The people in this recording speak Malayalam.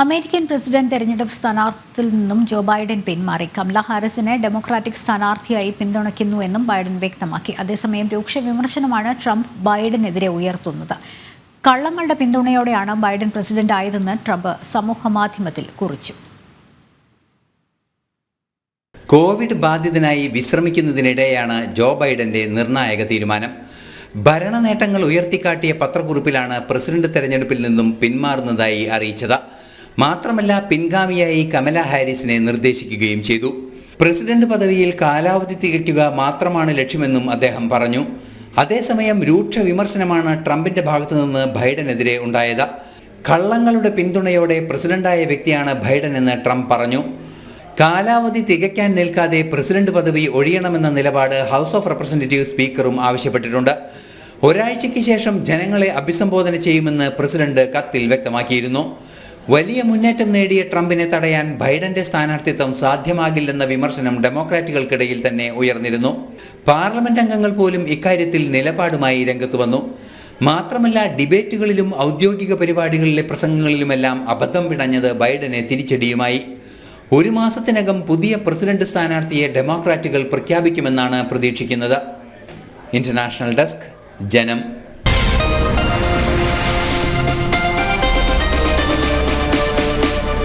അമേരിക്കൻ പ്രസിഡന്റ് തെരഞ്ഞെടുപ്പ് സ്ഥാനാർത്ഥിയിൽ നിന്നും ജോ ബൈഡൻ പിന്മാറി. കമല ഹാരിസിനെ ഡെമോക്രാറ്റിക് സ്ഥാനാർത്ഥിയായി പിന്തുണയ്ക്കുന്നുവെന്നും ബൈഡൻ വ്യക്തമാക്കി. അതേസമയം രൂക്ഷ വിമർശനമാണ് ട്രംപ് ബൈഡനെതിരെ ഉയർത്തുന്നത്. കള്ളങ്ങളുടെ പിന്തുണയോടെയാണ് ബൈഡൻ പ്രസിഡന്റ് ആയതെന്ന് ട്രംപ് സമൂഹമാധ്യമത്തിൽ കുറിച്ചു. കോവിഡ് ബാധിതനായി വിശ്രമിക്കുന്നതിനിടെയാണ് ജോ ബൈഡന്റെ നിർണായക തീരുമാനം. ഭരണ നേട്ടങ്ങൾ ഉയർത്തിക്കാട്ടിയ പത്രക്കുറിപ്പിലാണ് പ്രസിഡന്റ് തെരഞ്ഞെടുപ്പിൽ നിന്നും പിന്മാറുന്നതായി അറിയിച്ചത്. മാത്രമല്ല, പിൻഗാമിയായി കമല ഹാരിസിനെ നിർദ്ദേശിക്കുകയും ചെയ്തു. പ്രസിഡന്റ് പദവിയിൽ കാലാവധി തികയ്ക്കുക മാത്രമാണ് ലക്ഷ്യമെന്നും അദ്ദേഹം പറഞ്ഞു. അതേസമയം രൂക്ഷ വിമർശനമാണ് ട്രംപിന്റെ ഭാഗത്തുനിന്ന് ബൈഡനെതിരെ ഉണ്ടായത്. കള്ളങ്ങളുടെ പിന്തുണയോടെ പ്രസിഡന്റായ വ്യക്തിയാണ് ബൈഡൻ എന്ന് ട്രംപ് പറഞ്ഞു. കാലാവധി തികയ്ക്കാൻ നിൽക്കാതെ പ്രസിഡന്റ് പദവി ഒഴിയണമെന്ന നിലപാട് ഹൗസ് ഓഫ് റെപ്രസെന്റേറ്റീവ് സ്പീക്കറും ആവശ്യപ്പെട്ടിട്ടുണ്ട്. ഒരാഴ്ചയ്ക്ക് ശേഷം ജനങ്ങളെ അഭിസംബോധന ചെയ്യുമെന്ന് പ്രസിഡന്റ് കത്തിൽ വ്യക്തമാക്കിയിരുന്നു. വലിയ മുന്നേറ്റം നേടിയ ട്രംപിനെ തടയാൻ ബൈഡന്റെ സ്ഥാനാർത്ഥിത്വം സാധ്യമാകില്ലെന്ന വിമർശനം ഡെമോക്രാറ്റുകൾക്കിടയിൽ തന്നെ ഉയർന്നിരുന്നു. പാർലമെന്റ് അംഗങ്ങൾ പോലും ഇക്കാര്യത്തിൽ നിലപാടുമായി രംഗത്തു വന്നു. മാത്രമല്ല, ഡിബേറ്റുകളിലും ഔദ്യോഗിക പരിപാടികളിലെ പ്രസംഗങ്ങളിലുമെല്ലാം അബദ്ധം പിണഞ്ഞത് ബൈഡനെ തിരിച്ചടിയുമായി. ഒരു മാസത്തിനകം പുതിയ പ്രസിഡന്റ് സ്ഥാനാർത്ഥിയെ ഡെമോക്രാറ്റുകൾ പ്രഖ്യാപിക്കുമെന്നാണ് പ്രതീക്ഷിക്കുന്നത്. ഇന്റർനാഷണൽ ഡെസ്ക്, ജനം.